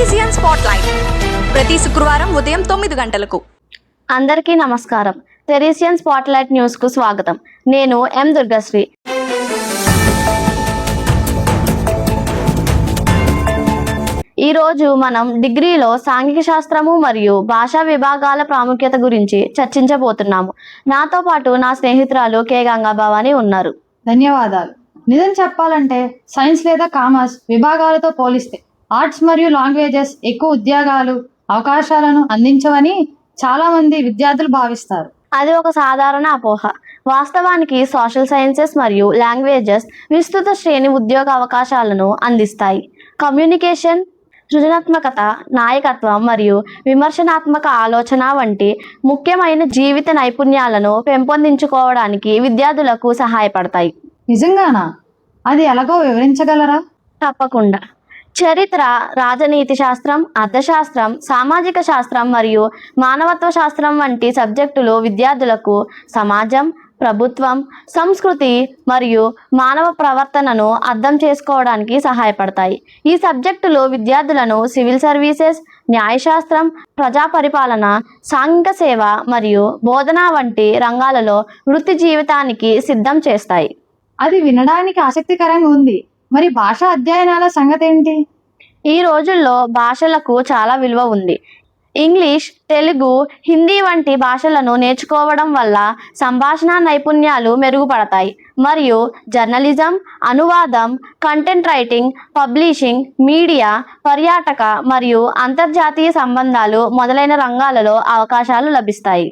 టెరీజియన్ spotlight ప్రతి శుక్రవారం ఉదయం 9 గంటలకు. అందరికీ నమస్కారం. టెరీజియన్ స్పాట్లైట్ న్యూస్ కు స్వాగతం. నేను ఎం దుర్గశ్రీ. ఈ రోజు మనం డిగ్రీలో సాంఘిక శాస్త్రము మరియు భాషా విభాగాల ప్రాముఖ్యత గురించి చర్చించబోతున్నాము. నాతో పాటు నా స్నేహితురాలు కే గంగా భవాని ఉన్నారు. ధన్యవాదాలు. నిజం చెప్పాలంటే సైన్స్ లేదా కామర్స్ విభాగాలతో పోలిస్తే ఆర్ట్స్ మరియు లాంగ్వేజెస్ ఎక్కువ ఉద్యోగాలు అవకాశాలను అందించవని చాలా మంది విద్యార్థులు భావిస్తారు. అది ఒక సాధారణ అపోహ. వాస్తవానికి సోషల్ సైన్సెస్ మరియు లాంగ్వేజెస్ విస్తృత శ్రేణి ఉద్యోగ అవకాశాలను అందిస్తాయి. కమ్యూనికేషన్, సృజనాత్మకత, నాయకత్వం మరియు విమర్శనాత్మక ఆలోచన వంటి ముఖ్యమైన జీవిత నైపుణ్యాలను పెంపొందించుకోవడానికి విద్యార్థులకు సహాయపడతాయి. నిజంగానా? అది ఎలాగో వివరించగలరా? తప్పకుండా. చరిత్ర, రాజనీతి శాస్త్రం, అర్థశాస్త్రం, సామాజిక శాస్త్రం మరియు మానవత్వ శాస్త్రం వంటి సబ్జెక్టులు విద్యార్థులకు సమాజం, ప్రభుత్వం, సంస్కృతి మరియు మానవ ప్రవర్తనను అర్థం చేసుకోవడానికి సహాయపడతాయి. ఈ సబ్జెక్టులు విద్యార్థులను సివిల్ సర్వీసెస్, న్యాయశాస్త్రం, ప్రజా పరిపాలన, సాంఘిక సేవ మరియు బోధన వంటి రంగాలలో వృత్తి జీవితానికి సిద్ధం చేస్తాయి. అది వినడానికి ఆసక్తికరంగా ఉంది. మరి భాషా అధ్యయనాల సంగతి ఏంటి? ఈ రోజుల్లో భాషలకు చాలా విలువ ఉంది. ఇంగ్లీష్, తెలుగు, హిందీ వంటి భాషలను నేర్చుకోవడం వల్ల సంభాషణ నైపుణ్యాలు మెరుగుపడతాయి మరియు జర్నలిజం, అనువాదం, కంటెంట్ రైటింగ్, పబ్లిషింగ్, మీడియా, పర్యాటక మరియు అంతర్జాతీయ సంబంధాలు మొదలైన రంగాలలో అవకాశాలు లభిస్తాయి.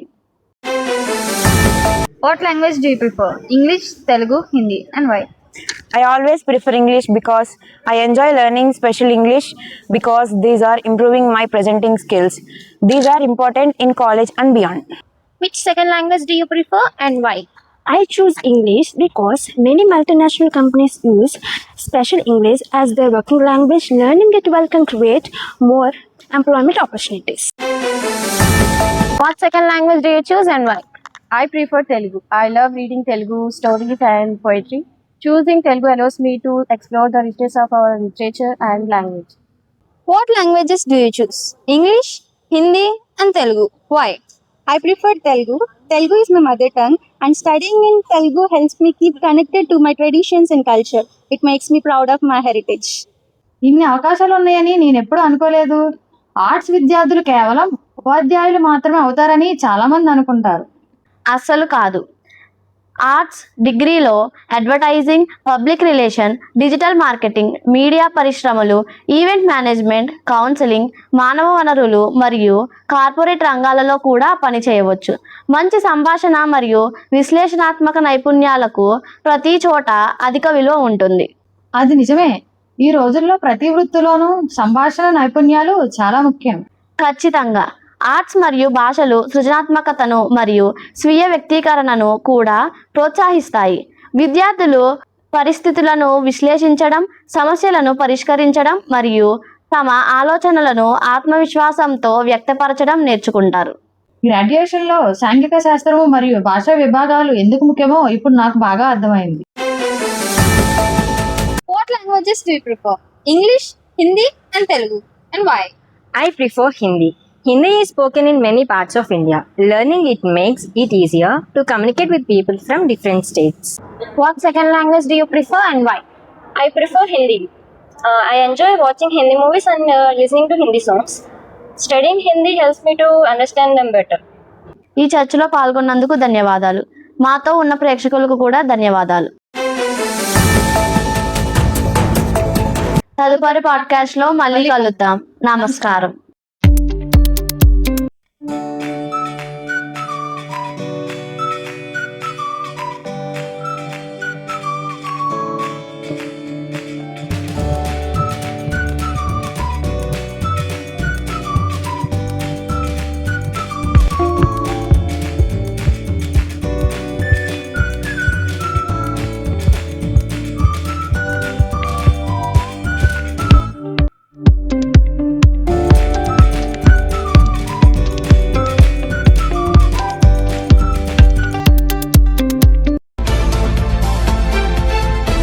What language do you prefer? English, Telugu, Hindi, and why? I always prefer English because I enjoy learning special English because these are improving my presenting skills. These are important in college and beyond. Which second language do you prefer and why? I choose English because many multinational companies use special English as their working language. Learning it well can create more employment opportunities. What second language do you choose and why? I prefer Telugu. I love reading Telugu stories and poetry. Choosing Telugu allows me to explore the richness of our literature and language. What languages do you choose? English, Hindi, and Telugu. Why? I prefer Telugu. Telugu is my mother tongue, and studying in Telugu helps me keep connected to my traditions and culture. It makes me proud of my heritage. ఇన్ని అవకాశాలు ఉన్నాయని నేను ఎప్పుడూ అనుకోలేదు. Arts విద్యార్థులు కేవలం ఉపాధ్యాయులు మాత్రమే అవుతారని చాలా మంది అనుకుంటారు. అస్సలు కాదు. ఆర్ట్స్ డిగ్రీలో advertising, public relation, digital marketing, media పరిశ్రమలు, ఈవెంట్ మేనేజ్మెంట్, కౌన్సిలింగ్, మానవ వనరులు మరియు కార్పొరేట్ రంగాలలో కూడా పనిచేయవచ్చు. మంచి సంభాషణ మరియు విశ్లేషణాత్మక నైపుణ్యాలకు ప్రతి చోట అధిక విలువ ఉంటుంది. అది నిజమే. ఈ రోజుల్లో ప్రతి వృత్తిలోనూ సంభాషణ నైపుణ్యాలు చాలా ముఖ్యం. ఖచ్చితంగా. ఆర్ట్స్ మరియు భాషలు సృజనాత్మకతను మరియు స్వీయ వ్యక్తీకరణను కూడా ప్రోత్సహిస్తాయి. విద్యార్థులు పరిస్థితులను విశ్లేషించడం, సమస్యలను పరిష్కరించడం మరియు తమ ఆలోచనలను ఆత్మవిశ్వాసంతో వ్యక్తపరచడం నేర్చుకుంటారు. గ్రాడ్యుయేషన్లో సాంఘిక శాస్త్రము మరియు భాషా విభాగాలు ఎందుకు ముఖ్యమో ఇప్పుడు నాకు బాగా అర్థమైంది. What languages do you prefer? English, Hindi, and Telugu. And why? I prefer Hindi. Hindi is spoken in many parts of India. Learning it makes it easier to communicate with people from different states. What second language do you prefer and why? I prefer Hindi. I enjoy watching Hindi movies and listening to Hindi songs. Studying Hindi helps me to understand them better. ఈ చర్చలో పాల్గొన్నందుకు ధన్యవాదాలు. మాతో ఉన్న ప్రేక్షకులకు కూడా ధన్యవాదాలు. తదుపరి podcast లో మళ్ళీ కలుద్దాం. నమస్కారం.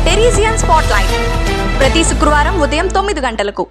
టెరీజియన్ స్పాట్లైట్ ప్రతి శుక్రవారం ఉదయం 9 గంటలకు.